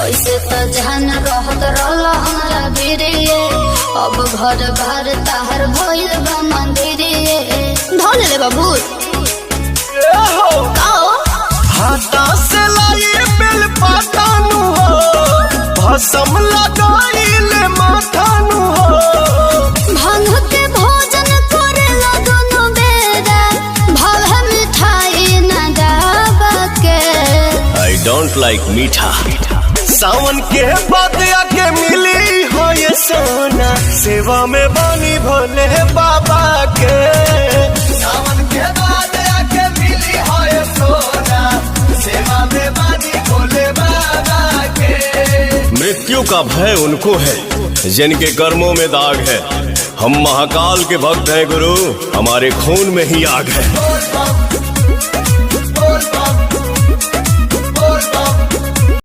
ऐसे तो जहन रहत रहल हमारा बिरिये, अब घर बार ताहर भइल बा मंदिरिये। ढोल ले बाबू हाथा से लाई बेल पातानु हो, भसम लगाइले माथानु हो। भांग के भोजन करे लगनो बेरा, भाव मिठाई न गावा के। I don't like मीठा। सावन के बाद आके मिली हो ये सोना, सेवा में बानी भोले बाबा के। सावन के बाद आके मिली हो ये सोना, सेवा में बानी भोले बाबा के। मृत्यु का भय उनको है जिनके कर्मों में दाग है। हम महाकाल के भक्त हैं गुरु, हमारे खून में ही आग है।